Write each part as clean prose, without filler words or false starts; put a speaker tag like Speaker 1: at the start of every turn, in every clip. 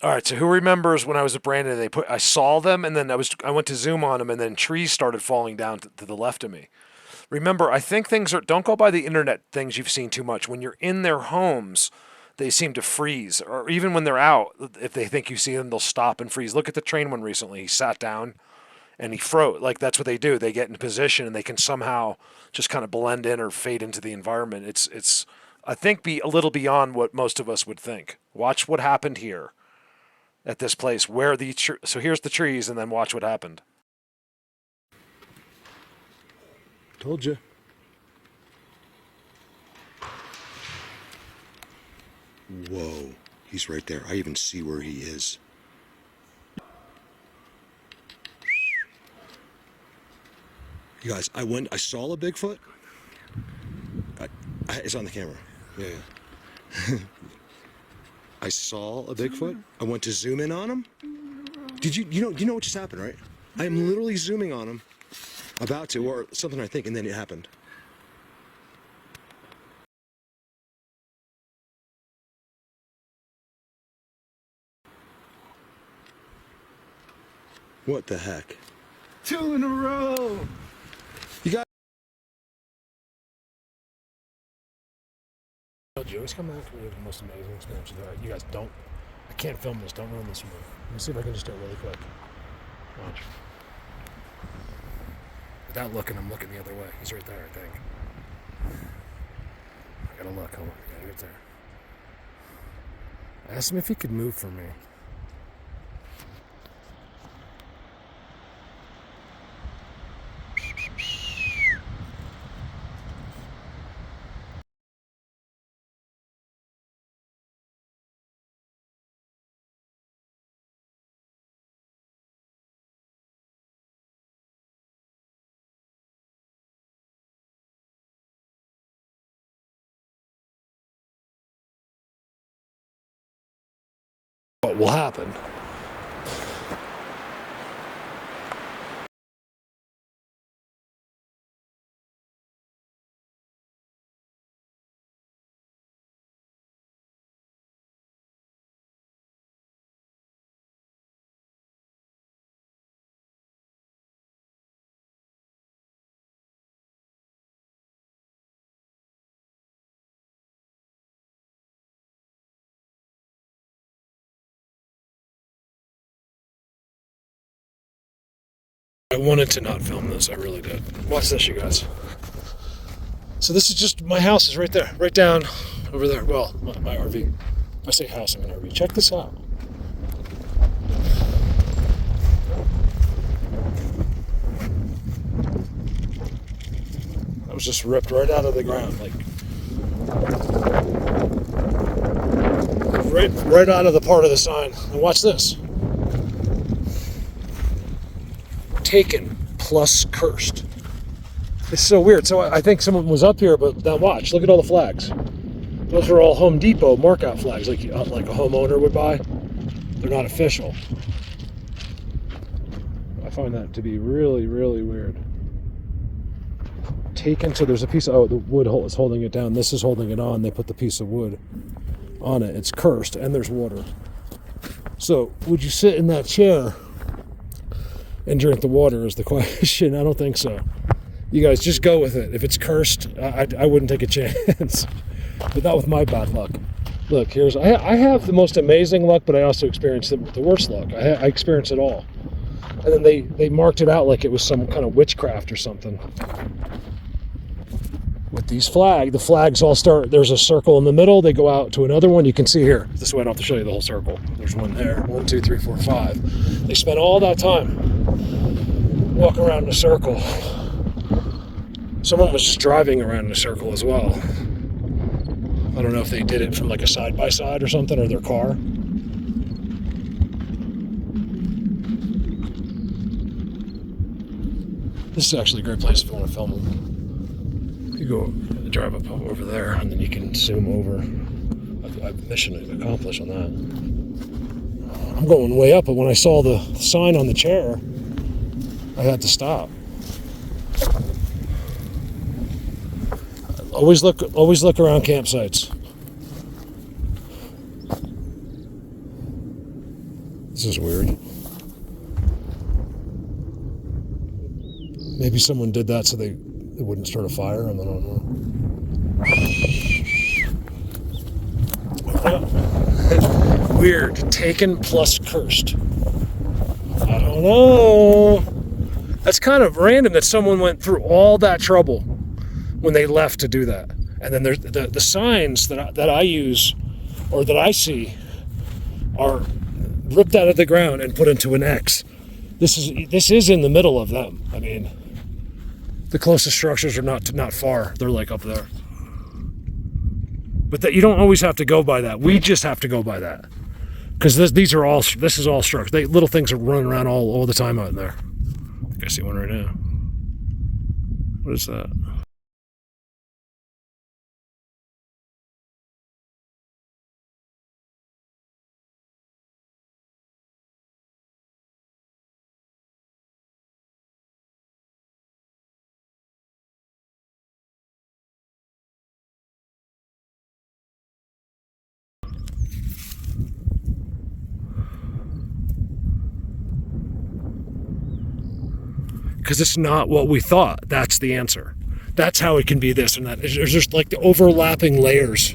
Speaker 1: All right, so who remembers when I was at Brandon? I saw them, and then I went to zoom on them, and then trees started falling down to the left of me. Remember, I think things are don't go by the internet things you've seen too much. When you're in their homes, they seem to freeze, or even when they're out, if they think you see them, they'll stop and freeze. Look at the train one recently. He sat down and he froze. Like that's what they do. They get in position and they can somehow just kind of blend in or fade into the environment. It's I think be a little beyond what most of us would think. Watch what happened here at this place where so here's the trees, and then watch what happened. Told you.
Speaker 2: Whoa, he's right there. I even see where he is. You guys, I saw a Bigfoot. It's on the camera. Yeah. I saw a Bigfoot. I went to zoom in on him. You know what just happened, right? I am literally zooming on him, about to, or something I think, and then it happened. What the heck?
Speaker 3: 2 in a row!
Speaker 2: You got.
Speaker 1: You always come out and we have the most amazing experience. You guys don't. I can't film this. Don't ruin this for me. Let me see if I can just do it really quick. Watch. Without looking, I'm looking the other way. He's right there, I think. I gotta look. Hold on. Yeah, right there. I asked him if he could move for me. What will happen? I wanted to not film this. I really did. Watch this, you guys. So this is just my house is right there, right down over there. Well, my RV. I say house, I mean RV. Check this out. I was just ripped right out of the ground, like right out of the part of the sign. And watch this. Taken plus cursed. It's so weird. So I think someone was up here, but now watch. Look at all the flags. Those are all Home Depot markout flags, like a homeowner would buy. They're not official. I find that to be really, really weird. Taken. So there's a piece of the wood is holding it down. This is holding it on. They put the piece of wood on it. It's cursed, and there's water. So would you sit in that chair and drink the water is the question. I don't think so. You guys just go with it. If it's cursed, I wouldn't take a chance. But not with my bad luck. Look, I have the most amazing luck, but I also experienced the worst luck. I experienced it all. And then they marked it out like it was some kind of witchcraft or something. With these the flags all start, there's a circle in the middle, they go out to another one. You can see here, this way I don't have to show you the whole circle. There's one there, 1, 2, 3, 4, 5. They spent all that time walking around in a circle. Someone was just driving around in a circle as well. I don't know if they did it from like a side-by-side or something, or their car. This is actually a great place if you want to film them. You go drive up over there, and then you can zoom over. I've mission accomplished on that. I'm going way up, but when I saw the sign on the chair, I had to stop. Always look around campsites. This is weird. Maybe someone did that so they wouldn't start a fire, and I don't know. Weird. Taken plus cursed. I don't know. That's kind of random that someone went through all that trouble when they left to do that. And then there's the signs that I use or that I see are ripped out of the ground and put into an X. This is in the middle of them. I mean, the closest structures are not far. They're like up there. But that you don't always have to go by that. We just have to go by that. Because this is all structures. Little things are running around all the time out in there. I think I see one right now. What is that? Because it's not what we thought. That's the answer. That's how it can be this and that. There's just like the overlapping layers.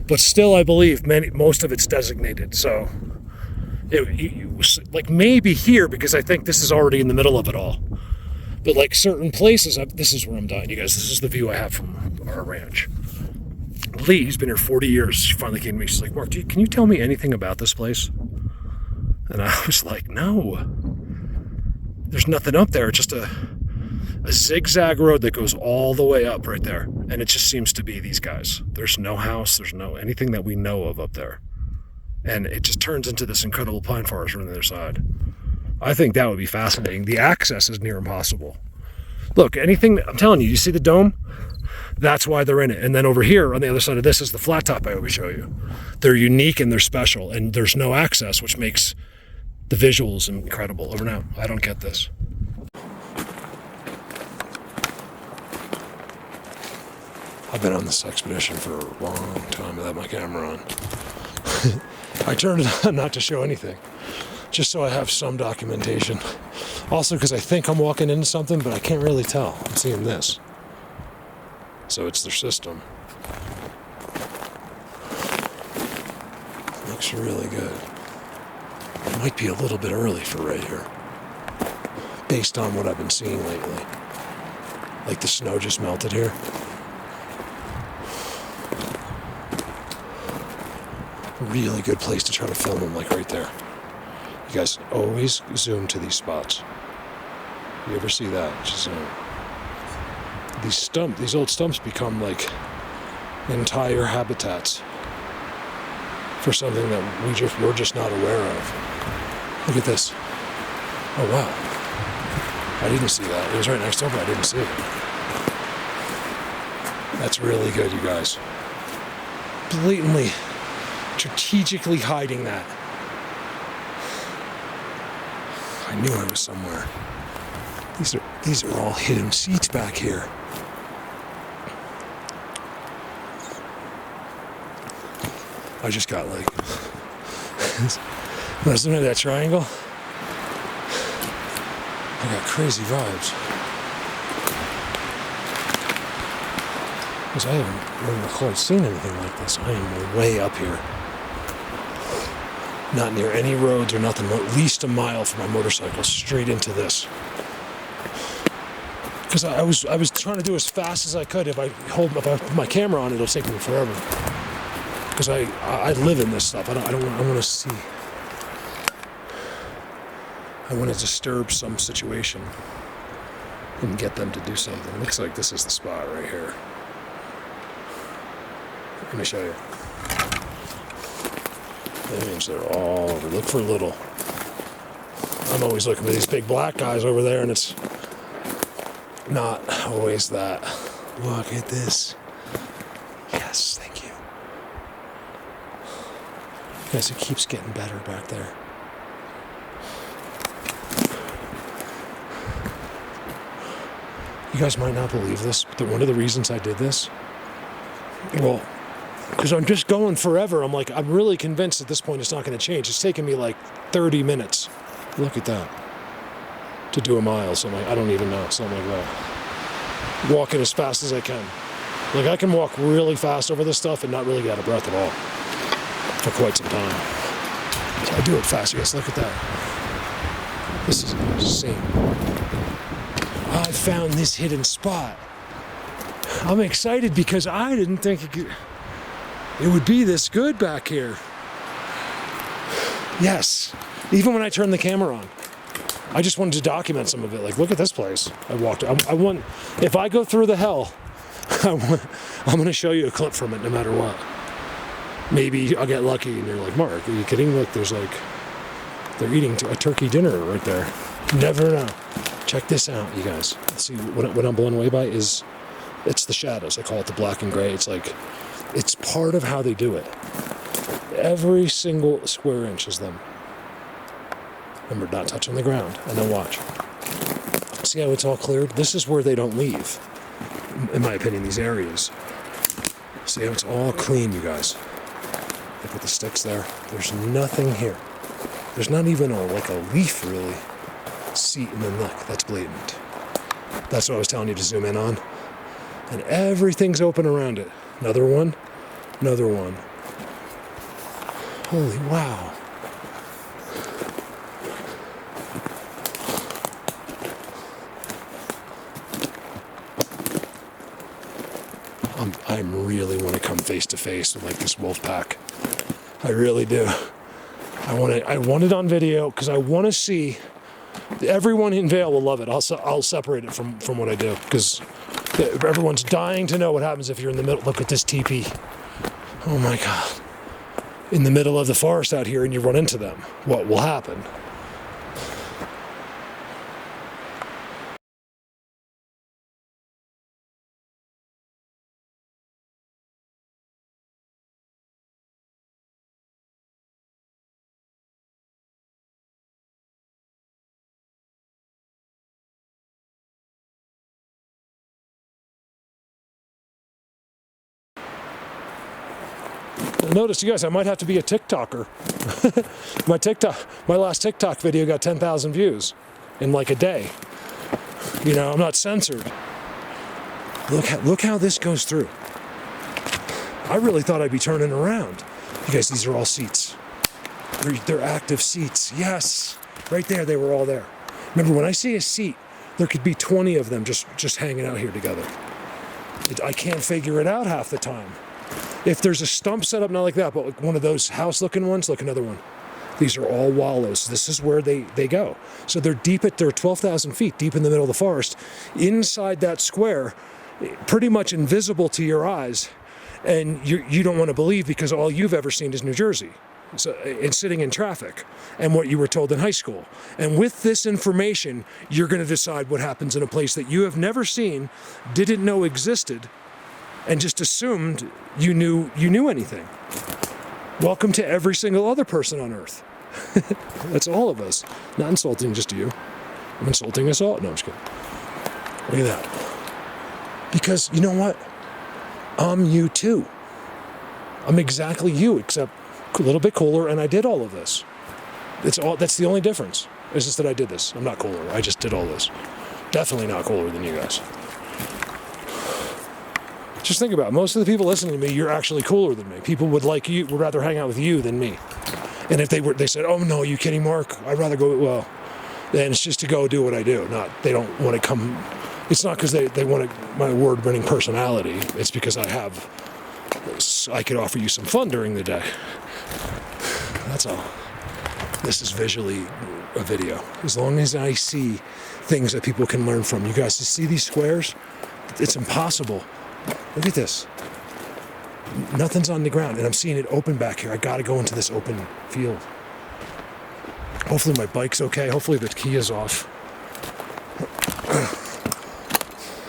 Speaker 1: But still, I believe most of it's designated. So, like maybe here, because I think this is already in the middle of it all. But like certain places, this is where I'm dying, you guys. This is the view I have from our ranch. Lee, he's been here 40 years. She finally came to me. She's like, Mark, can you tell me anything about this place? And I was like, no. There's nothing up there. It's just a zigzag road that goes all the way up right there. And it just seems to be these guys. There's no house. There's no anything that we know of up there. And it just turns into this incredible pine forest on the other side. I think that would be fascinating. The access is near impossible. Look, anything, I'm telling you, you see the dome? That's why they're in it. And then over here on the other side of this is the flat top I always show you. They're unique and they're special. And there's no access, which makes the visuals incredible. Over now. I don't get this. I've been on this expedition for a long time without my camera on. I turned it on not to show anything, just so I have some documentation. Also because I think I'm walking into something, but I can't really tell. I'm seeing this. So it's their system. Looks really good. It might be a little bit early for right here, based on what I've been seeing lately. Like the snow just melted here. Really good place to try to film them, like right there. You guys always zoom to these spots. You ever see that? Just zoom. These old stumps become like entire habitats for something that we're just not aware of. Look at this. Oh wow. I didn't see that. It was right next door, but I didn't see it. That's really good, you guys. Blatantly, strategically hiding that. I knew I was somewhere. These are all hidden seats back here. I just got like, when I was looking at that triangle, I got crazy vibes. Because I haven't quite seen anything like this. I am way up here. Not near any roads or nothing, at least a mile from my motorcycle, straight into this. Because I was trying to do as fast as I could. If I put my camera on, it'll take me forever. Because I live in this stuff. I want to see. I want to disturb some situation and get them to do something. It looks like this is the spot right here. Let me show you. That means they're all over. Look for little. I'm always looking for these big black guys over there, and it's not always that. Look at this. Yes, thank you. Guys, it keeps getting better back there. You guys might not believe this, but one of the reasons I did this, well, Because I'm just going forever. I'm really convinced at this point it's not going to change. It's taken me like 30 minutes. Look at that. To do a mile, something I don't even know, something like that. Walking as fast as I can. Like I can walk really fast over this stuff and not really get out of breath at all for quite some time. So I do it fast. Yes, look at that. This is insane. I found this hidden spot. I'm excited because I didn't think it would be this good back here. Yes, even when I turned the camera on. I just wanted to document some of it. Like, look at this place. I want, if I go through the hell, I'm going to show you a clip from it no matter what. Maybe I'll get lucky and you're like, Mark, are you kidding? Look, there's like, they're eating a turkey dinner right there. Never know. Check this out, you guys. See, what I'm blown away by is, it's the shadows. I call it the black and gray. It's like, it's part of how they do it. Every single square inch is them. Remember, not touching the ground, and then watch. See how it's all cleared? This is where they don't leave, in my opinion, these areas. See how it's all clean, you guys? They put the sticks there. There's nothing here. There's not even a leaf, really. See, and then look, that's blatant. That's what I was telling you to zoom in on. And everything's open around it. Another one, another one. Holy wow. I really want to come face to face with like this wolf pack. I really do. I want it on video because I want to see. Everyone in Vail will love it. I'll separate it from what I do because everyone's dying to know what happens if you're in the middle. Look at this teepee. Oh my God. In the middle of the forest out here and you run into them. What will happen? Notice, you guys, I might have to be a TikToker. My last TikTok video got 10,000 views in like a day. You know, I'm not censored. Look how this goes through. I really thought I'd be turning around. You guys, these are all seats. They're active seats. Yes, right there, they were all there. Remember, when I see a seat, there could be 20 of them just hanging out here together. I can't figure it out half the time. If there's a stump set up, not like that, but like one of those house-looking ones, look, another one. These are all wallows. This is where they go. So they're 12,000 feet deep in the middle of the forest, inside that square, pretty much invisible to your eyes, and you don't want to believe because all you've ever seen is New Jersey. So, and sitting in traffic, and what you were told in high school. And with this information, you're going to decide what happens in a place that you have never seen, didn't know existed, and just assumed you knew anything. Welcome to every single other person on Earth. That's all of us. Not insulting just you. I'm insulting us all. No, I'm just kidding. Look at that. Because you know what? I'm you too. I'm exactly you, except a little bit cooler, and I did all of this. That's the only difference. It's just that I did this. I'm not cooler. I just did all this. Definitely not cooler than you guys. Just think about it. Most of the people listening to me, you're actually cooler than me. People would rather hang out with you than me. And if they said, "Oh no, are you kidding, Mark? I'd rather go," well, then it's just to go do what I do. They don't want to come. It's not because they want my award-winning personality. It's because I could offer you some fun during the day. That's all. This is visually a video. As long as I see things that people can learn from. You guys, to see these squares, it's impossible. Look at this. Nothing's on the ground, and I'm seeing it open back here. I gotta go into this open field. Hopefully my bike's okay. Hopefully the key is off.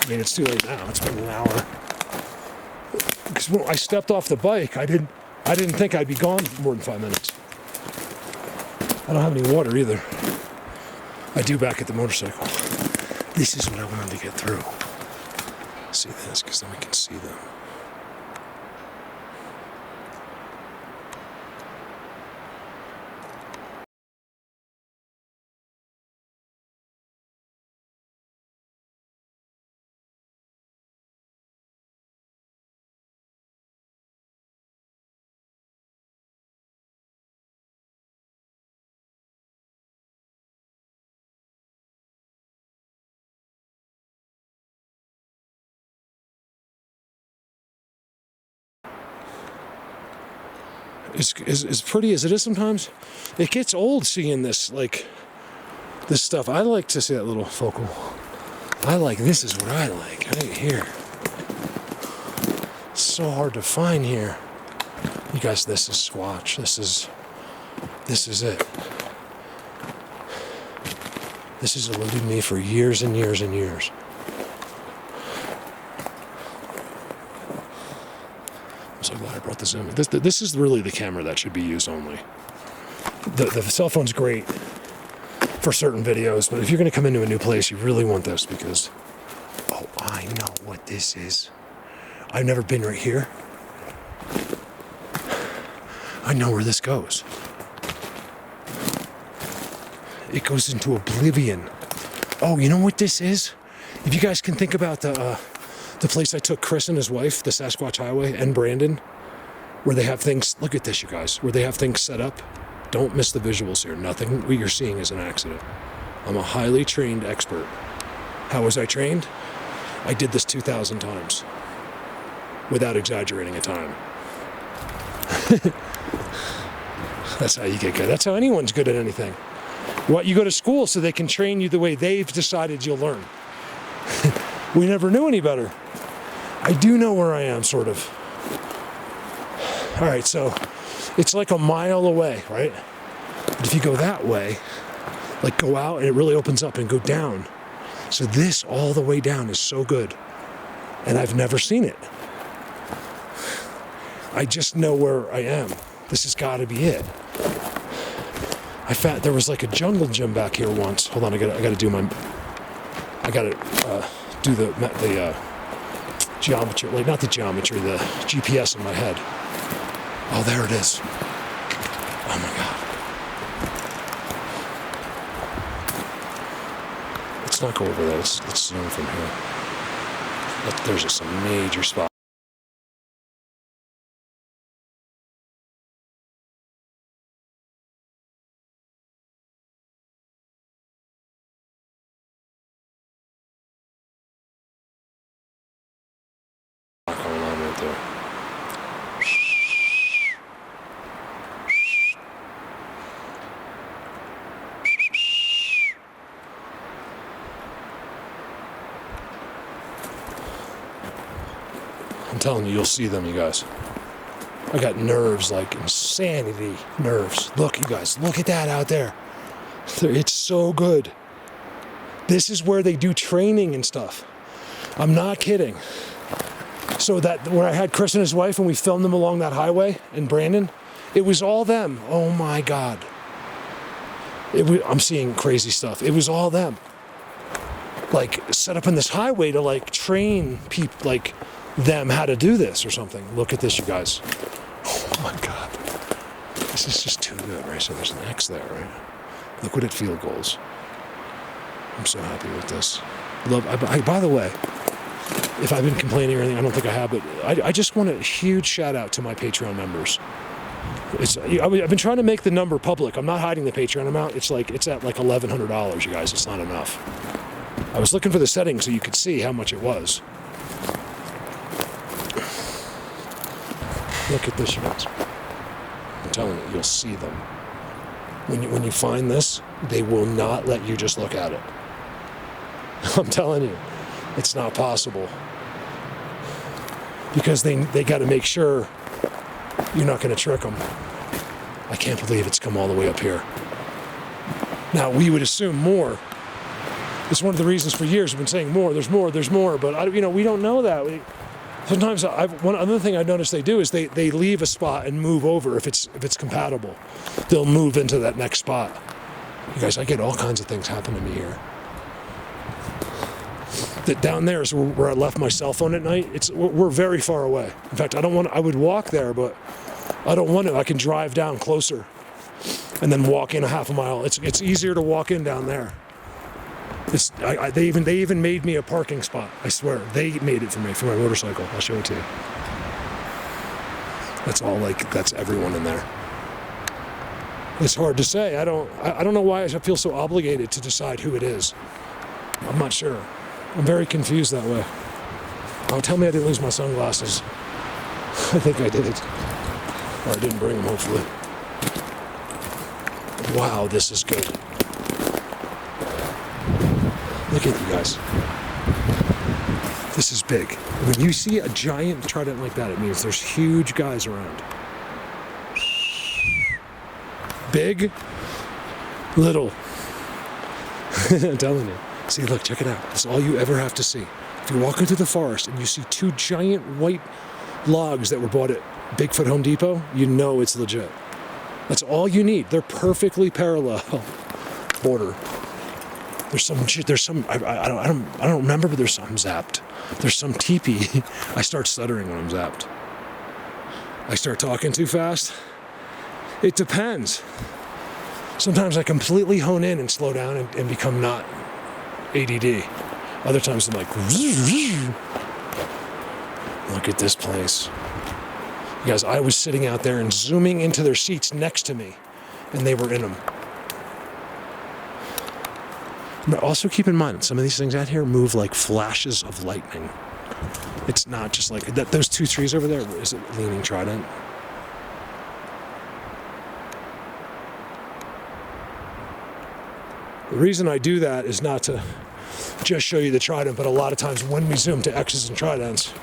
Speaker 1: I mean, it's too late now. It's been an hour. Because when I stepped off the bike, I didn't think I'd be gone more than 5 minutes. I don't have any water either. I do back at the motorcycle. This is what I wanted to get through. See this, because then we can see them.
Speaker 4: as pretty as it is sometimes, it gets old seeing this, like, this stuff. I like to see that little focal. This is what I like, right here. It's so hard to find here. You guys, this is Squatch. This is it. This has eluded me for years and years and years. I'm so glad I brought the zoom. This is really the camera that should be used only. The cell phone's great for certain videos, but if you're going to come into a new place, you really want this because, oh, I know what this is. I've never been right here. I know where this goes. It goes into oblivion. Oh, you know what this is? If you guys can think about the place I took Chris and his wife, the Sasquatch Highway, and Brandon, where they have things, look at this, you guys, where they have things set up. Don't miss the visuals here. Nothing what you're seeing is an accident. I'm a highly trained expert. How was I trained? I did this 2,000 times without exaggerating a time. That's how you get good. That's how anyone's good at anything. What, you go to school so they can train you the way they've decided you'll learn. We never knew any better. I do know where I am, sort of. All right, so it's like a mile away, right? But if you go that way, like go out and it really opens up and go down. So this all the way down is so good. And I've never seen it. I just know where I am. This has got to be it. There was like a jungle gym back here once. Hold on, I gotta do the geometry, like not the geometry, the GPS in my head. Oh, there it is. Oh my God. Let's not go over there. Let's zoom from here. There's just a major spot. Going on right there. I'm telling you, you'll see them, you guys. I got nerves, like insanity nerves. Look, you guys, look at that out there. It's so good. This is where they do training and stuff. I'm not kidding. So that where I had Chris and his wife and we filmed them along that highway in Brandon, it was all them. Oh my God. I'm seeing crazy stuff. It was all them. Like set up in this highway to like train people, like them how to do this or something. Look at this, you guys. Oh my God. This is just too good, right? So there's an X there, right? Look what it field goals. I'm so happy with this. By the way, if I've been complaining or anything, I don't think I have, but I just want a huge shout out to my Patreon members. I've been trying to make the number public. I'm not hiding the Patreon amount. It's at like $1,100, you guys. It's not enough. I was looking for the settings so you could see how much it was. Look at this, you guys. I'm telling you, you'll see them. When you find this, they will not let you just look at it. I'm telling you, it's not possible. Because they got to make sure you're not going to trick them. I can't believe it's come all the way up here. Now, we would assume more. It's one of the reasons for years we've been saying more, but we don't know that. Sometimes one other thing I've noticed they do is they leave a spot and move over if it's compatible. They'll move into that next spot. You guys, I get all kinds of things happening to me here. That down there is where I left my cell phone at night. We're very far away. In fact, I would walk there, but I don't want to. I can drive down closer and then walk in a half a mile. It's easier to walk in down there. They even made me a parking spot. I swear, they made it for me for my motorcycle. I'll show it to you. That's everyone in there. It's hard to say. I don't know why I feel so obligated to decide who it is. I'm not sure. I'm very confused that way. Oh, tell me I didn't lose my sunglasses. I think I did. Or I didn't bring them, hopefully. Wow, this is good. Look at you guys. This is big. When you see a giant trident like that, it means there's huge guys around. Big, little. I'm telling you. See, look, check it out. That's all you ever have to see. If you walk into the forest and you see two giant white logs that were bought at Bigfoot Home Depot, you know it's legit. That's all you need. They're perfectly parallel border. There's some. I don't remember, but I'm zapped. There's some teepee. I start stuttering when I'm zapped. I start talking too fast. It depends. Sometimes I completely hone in and slow down and become not ADD. Other times I'm like, look at this place. You guys, I was sitting out there and zooming into their seats next to me, and they were in them. But also keep in mind, some of these things out here move like flashes of lightning. It's not just like that. Those two trees over there, is it leaning trident? The reason I do that is not to just show you the trident, but a lot of times when we zoom to X's and tridents,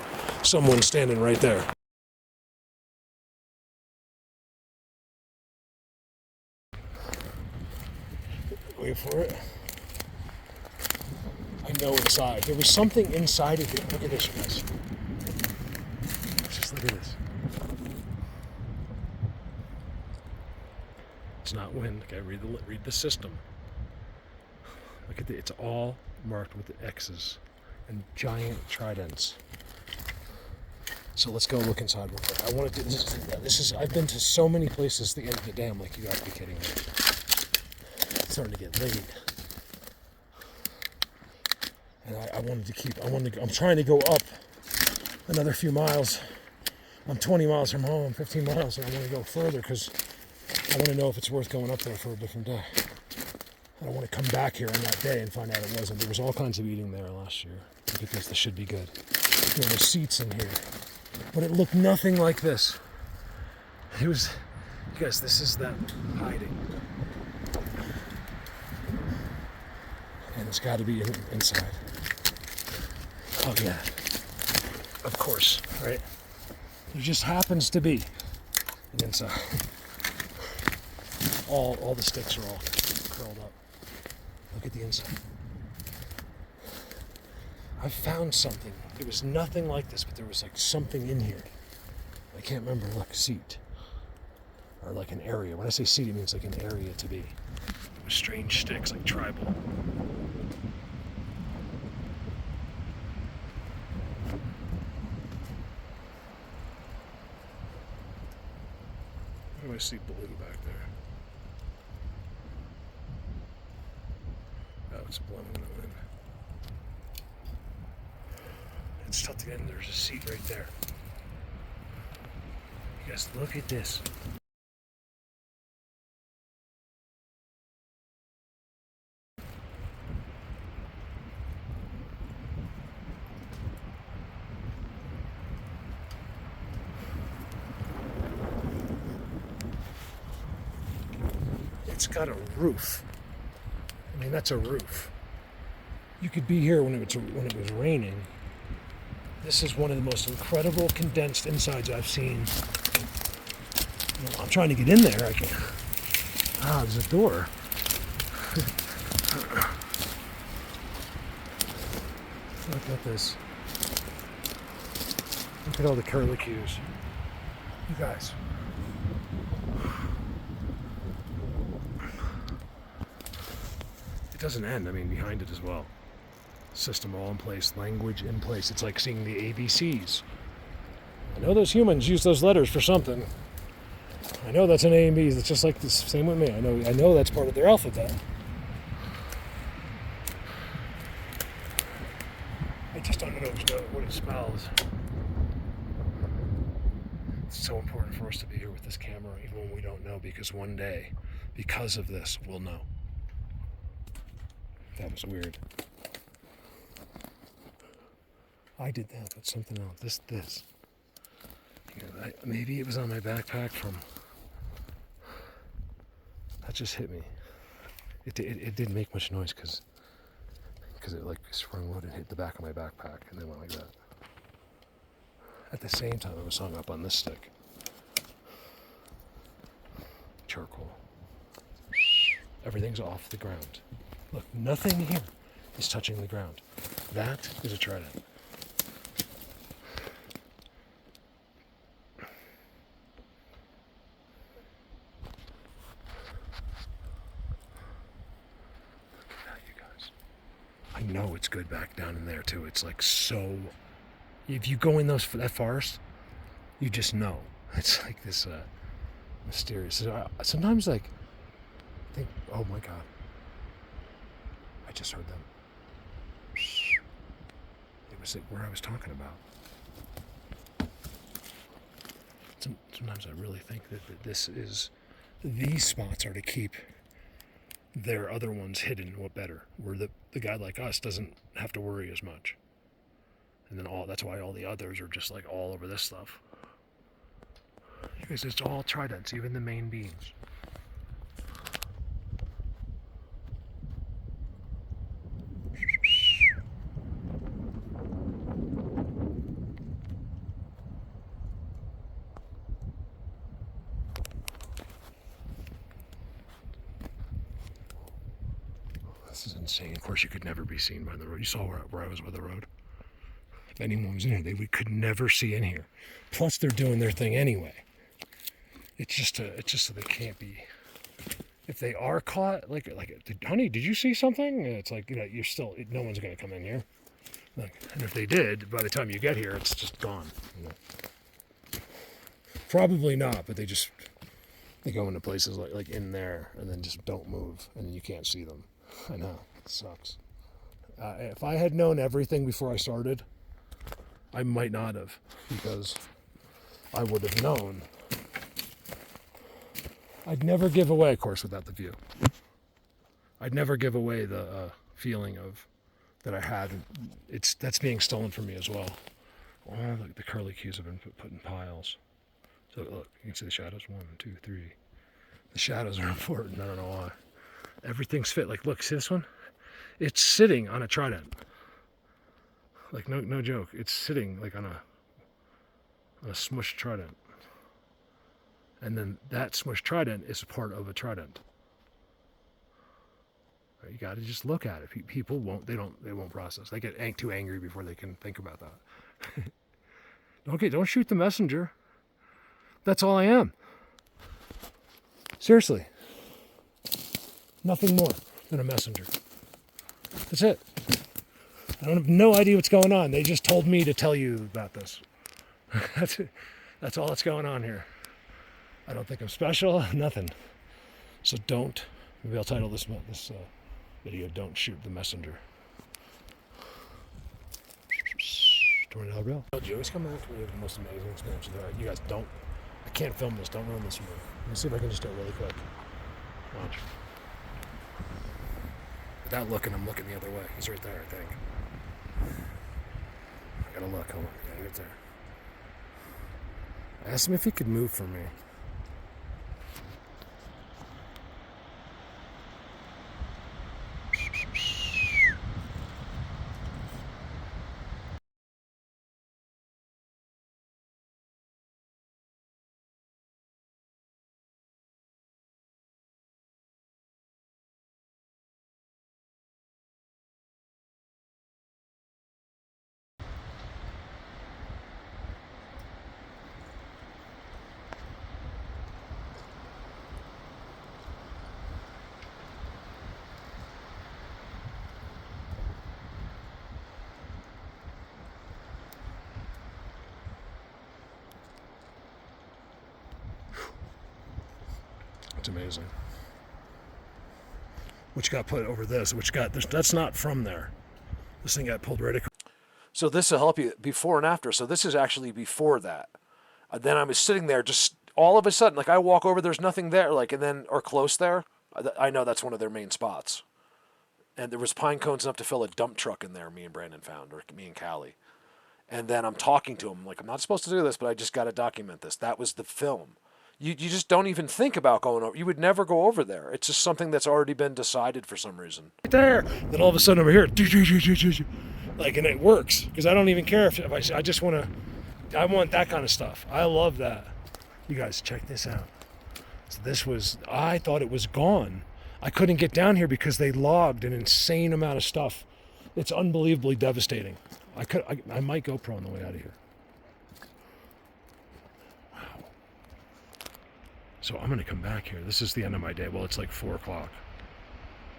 Speaker 4: someone's standing right there. Wait for it. I know inside. There was something inside of it. Look at this, you guys. Just look at this. It's not wind. Okay, read the system. Look at it's all marked with the X's and giant tridents. So let's go look inside real quick. I want to do this. I've been to so many places at the end of the day. I'm like, you gotta be kidding me. It's starting to get late. And I'm trying to go up another few miles. I'm 20 miles from home, 15 miles, and I want to go further because I want to know if it's worth going up there for a different day. I don't want to come back here on that day and find out it wasn't. There was all kinds of eating there last year. Look at this. This should be good. There were seats in here. But it looked nothing like this. It was... You guys, this is them hiding. And it's got to be inside. Oh, yeah. Of course, right? There just happens to be an inside. All the sticks are all curled up. Look at the inside. I found something. It was nothing like this, but there was like something in here. I can't remember, like a seat. Or like an area. When I say seat, it means like an area to be. With strange sticks, like tribal. What do I see blue back there? Oh, it's blowing in the wind. It's tucked in. There's a seat right there. You guys, look at this. It's got a roof. I mean, that's a roof. You could be here when it was raining. This is one of the most incredible condensed insides I've seen. I'm trying to get in there. I can't. Ah, there's a door. Look at this. Look at all the curlicues. You guys. It doesn't end. I mean, behind it as well. System all in place, language in place. It's like seeing the ABCs. I know those humans use those letters for something. I know that's an A and B. It's just like the same with me. I know that's part of their alphabet. I just don't know what it smells. It's so important for us to be here with this camera, even when we don't know, because one day, because of this, we'll know. That was weird. I did that, but something else. This. Maybe it was on my backpack from. That just hit me. It didn't make much noise because it like sprung wood and hit the back of my backpack and then went like that. At the same time, it was hung up on this stick. Charcoal. Everything's off the ground. Look, nothing here is touching the ground. That is a trident. I know it's good back down in there too. It's like so. If you go in that forest, you just know. It's like this mysterious. Sometimes like I think, oh my god, I just heard them. It was where I was talking about. Sometimes I really think that these spots are to keep their other ones hidden. What better? Where the guy like us doesn't have to worry as much. And then that's why all the others are just like all over this stuff. Because it's all tridents, even the main beams. This is insane. Of course, you could never be seen by the road. You saw where I was by the road. If anyone was in here, we could never see in here. Plus, they're doing their thing anyway. It's just so they can't be. If they are caught, honey, did you see something? It's like, you're still. No one's gonna come in here. And if they did, by the time you get here, it's just gone. Probably not, but they go into places like in there and then just don't move, and then you can't see them. I know, it sucks. If I had known everything before I started, I might not have, because I would have known. I'd never give away a course without the view. I'd never give away the feeling of that I had. That's being stolen from me as well. Oh, look, the curlicues have been put in piles. So look, you can see the shadows. 1, 2, 3. The shadows are important. I don't know why. Everything's fit. Like, look, see this one? It's sitting on a trident. Like, no joke. It's sitting like on a smushed trident. And then that smushed trident is a part of a trident. You got to just look at it. People won't. They won't process. They get too angry before they can think about that. Don't shoot the messenger. That's all I am. Seriously. Nothing more than a messenger. That's it. I don't have no idea what's going on. They just told me to tell you about this. That's it. That's all that's going on here. I don't think I'm special. Nothing. So maybe I'll title this video, Don't Shoot the Messenger. Tornado Real. You always come out when you have the most amazing experiences. You guys don't. I can't film this. Don't ruin this for me. Let me see if I can just do it really quick. Watch. Without looking, I'm looking the other way. He's right there, I think. I gotta look. Hold on. Yeah, he's right there. I asked him if he could move for me. It's amazing. Which got put over this, that's not from there. This thing got pulled right across.
Speaker 1: So this will help you before and after. So this is actually before that. Then I was sitting there, just all of a sudden, like I walk over, there's nothing there, or close there. I know that's one of their main spots. And there was pine cones enough to fill a dump truck in there. Me and Brandon found, or me and Callie. And then I'm talking to him like, I'm not supposed to do this, but I just got to document this. That was the film. You just don't even think about going over. You would never go over there. It's just something that's already been decided for some reason.
Speaker 4: Right there. Then all of a sudden over here, like, and it works because I don't even care if I just want to. I want that kind of stuff. I love that. You guys, check this out. So I thought it was gone. I couldn't get down here because they logged an insane amount of stuff. It's unbelievably devastating. I might GoPro on the way out of here. Wow. So I'm gonna come back here. This is the end of my day. Well, it's like 4 o'clock.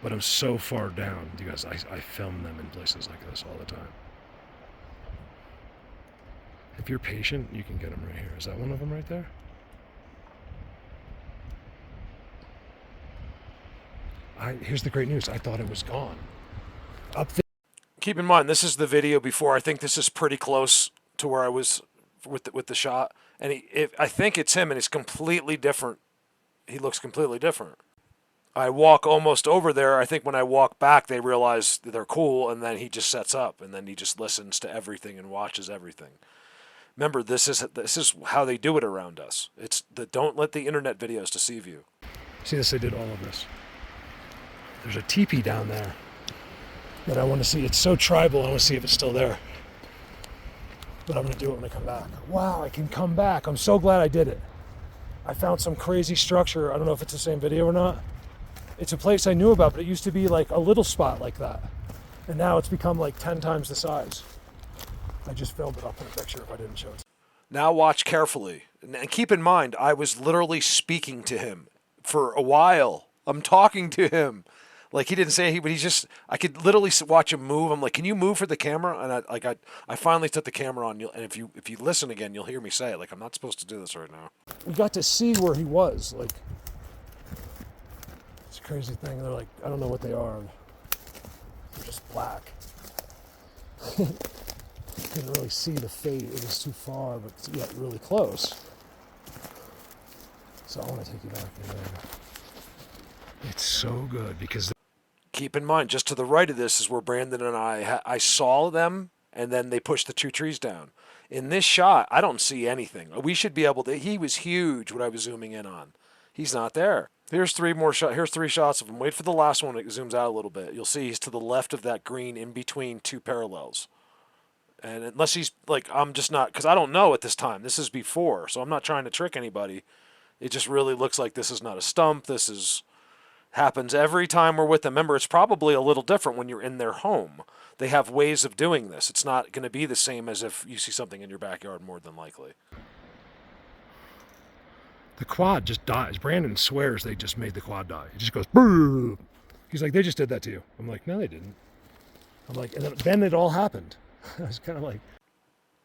Speaker 4: But I'm so far down. You guys, I film them in places like this all the time. If you're patient, you can get them right here. Is that one of them right there? Here's the great news. I thought it was gone. Up there.
Speaker 1: Keep in mind, this is the video before. I think this is pretty close to where I was with the shot. And I think it's him, and it's completely different. He looks completely different. I walk almost over there. I think when I walk back, they realize they're cool, and then he just sets up, and then he just listens to everything and watches everything. Remember, this is how they do it around us. It's don't let the internet videos deceive you.
Speaker 4: See this? I did all of this. There's a teepee down there that I want to see. It's so tribal. I want to see if it's still there. But I'm going to do it when I come back. Wow, I can come back. I'm so glad I did it. I found some crazy structure. I don't know if it's the same video or not. It's a place I knew about, but it used to be like a little spot like that. And now it's become like 10 times the size. I just filmed it. I'll put a picture if I didn't show it.
Speaker 1: Now watch carefully. And keep in mind, I was literally speaking to him for a while. I'm talking to him. Like, he didn't say anything, but he's just, I could literally watch him move. I'm like, can you move for the camera? And I finally took the camera on, and if you listen again, you'll hear me say it. Like, I'm not supposed to do this right now.
Speaker 4: We got to see where he was. Like, it's a crazy thing. They're like, I don't know what they are. They're just black. Couldn't really see the fate. It was too far, but yet really close. So I want to take you back there. It's so good because...
Speaker 1: Keep in mind, just to the right of this is where Brandon and I saw them, and then they pushed the 2 trees down. In this shot, I don't see anything. We should be able to... He was huge, what I was zooming in on. He's not there. Here's 3 more shots. Here's 3 shots of him. Wait for the last one. It zooms out a little bit. You'll see he's to the left of that green in between 2 parallels. And unless he's like, I'm just not... Because I don't know at this time. This is before, so I'm not trying to trick anybody. It just really looks like this is not a stump. This is... Happens every time we're with them. Remember, it's probably a little different when you're in their home. They have ways of doing this. It's not going to be the same as if you see something in your backyard, more than likely.
Speaker 4: The quad just dies. Brandon swears they just made the quad die. It just goes, brrr. He's like, they just did that to you. I'm like, no, they didn't. I'm like, and then it all happened. I was kind of like...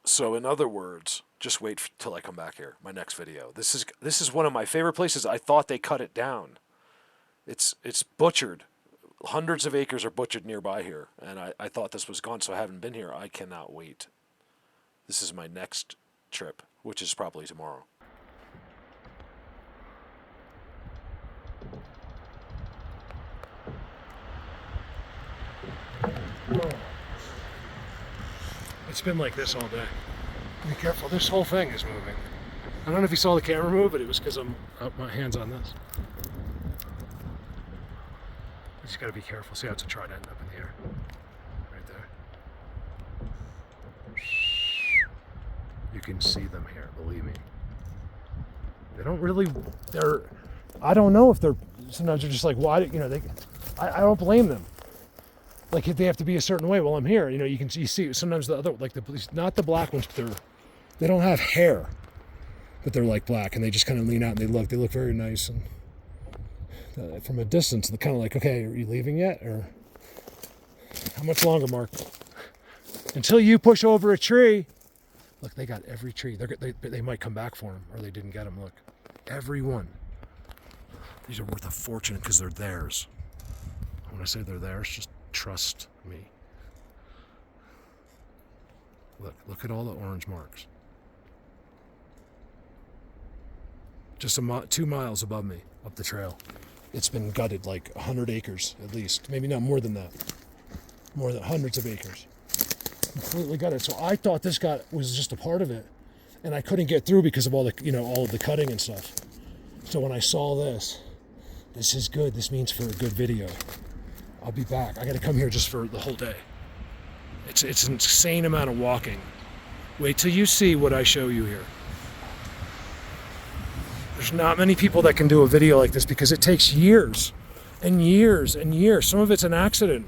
Speaker 1: So in other words, just wait till I come back here, my next video. This is one of my favorite places. I thought they cut it down. It's butchered. Hundreds of acres are butchered nearby here, and I thought this was gone, so I haven't been here. I cannot wait. This is my next trip, which is probably tomorrow.
Speaker 4: It's been like this all day. Be careful. This whole thing is moving. I don't know if you saw the camera move, but it was because I'm up my hands on this. You just got to be careful. See how it's a trident up in the air? Right there. You can see them here, believe me. They don't really, I don't know if they're, sometimes they're just like, why, I don't blame them. Like, if they have to be a certain way while I'm here, you see sometimes the other, like not the black ones, but they don't have hair, but they're like black, and they just kind of lean out and they look very nice. And from a distance, they're kind of like, okay, are you leaving yet? Or how much longer, Mark? Until you push over a tree. Look, they got every tree. They might come back for them, or they didn't get them. Look, every one. These are worth a fortune because they're theirs. When I say they're theirs, just trust me. Look at all the orange marks. Just 2 miles above me, up the trail. It's been gutted like 100 acres at least. Maybe not more than that. More than hundreds of acres. completely gutted. So I thought this guy was just a part of it, and I couldn't get through because of all the, all of the cutting and stuff. So when I saw this is good. This means for a good video. I'll be back. I got to come here just for the whole day. It's an insane amount of walking. Wait till you see what I show you here. There's not many people that can do a video like this because it takes years and years and years. Some of it's an accident.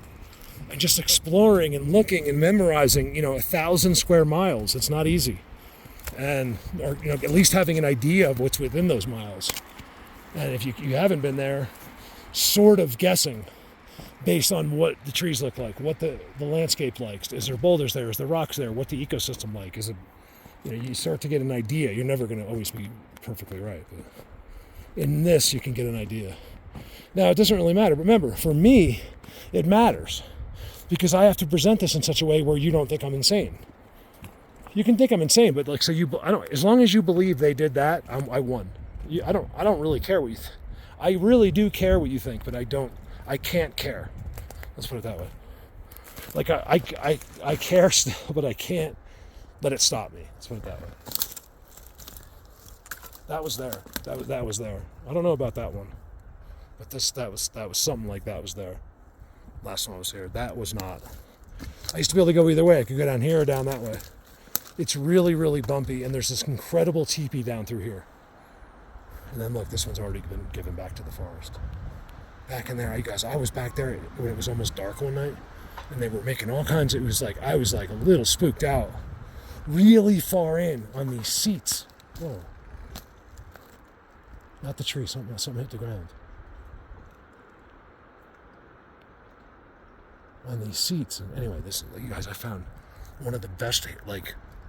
Speaker 4: And just exploring and looking and memorizing, 1,000 square miles. It's not easy. And, or, at least having an idea of what's within those miles. And if you haven't been there, sort of guessing based on what the trees look like, what the landscape likes. Is there boulders there? Is there rocks there? What the ecosystem like? Is it, you start to get an idea. You're never going to always be perfectly right. But in this, you can get an idea. Now, it doesn't really matter. Remember, for me, it matters. Because I have to present this in such a way where you don't think I'm insane. You can think I'm insane, but as long as you believe they did that, I won. I don't really care what you think. I really do care what you think, but I can't care. Let's put it that way. Like I care still, but I can't let it stop me. Let's put it that way. That was there. That was there. I don't know about that one, but that was something like that was there. Last time I was here, that was not. I used to be able to go either way. I could go down here or down that way. It's really, really bumpy, and there's this incredible teepee down through here. And then look, this one's already been given back to the forest. Back in there, you guys, I was back there when it was almost dark one night, and they were making all kinds. I was like a little spooked out. Really far in on these seats. Whoa. Not the tree, something hit the ground. On these seats. And anyway, you guys, I found one of the best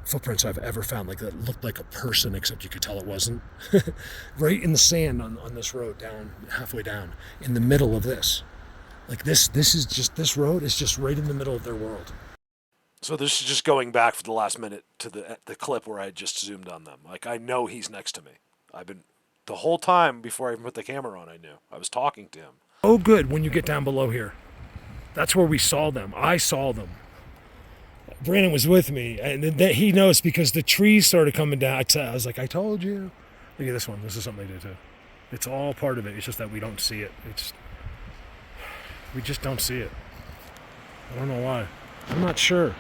Speaker 4: footprints I've ever found. That looked like a person, except you could tell it wasn't. Right in the sand on this road, down halfway down, in the middle of this. This road is just right in the middle of their world.
Speaker 1: So this is just going back for the last minute to the clip where I had just zoomed on them. I know he's next to me. I've been the whole time before I even put the camera on. I knew I was talking to him.
Speaker 4: Oh, good when you get down below here. That's where we saw them. I saw them. Brandon was with me, and he knows because the trees started coming down. I was like, I told you. Look at this one. This is something they did too. It's all part of it. It's just that we don't see it. We just don't see it. I don't know why. I'm not sure.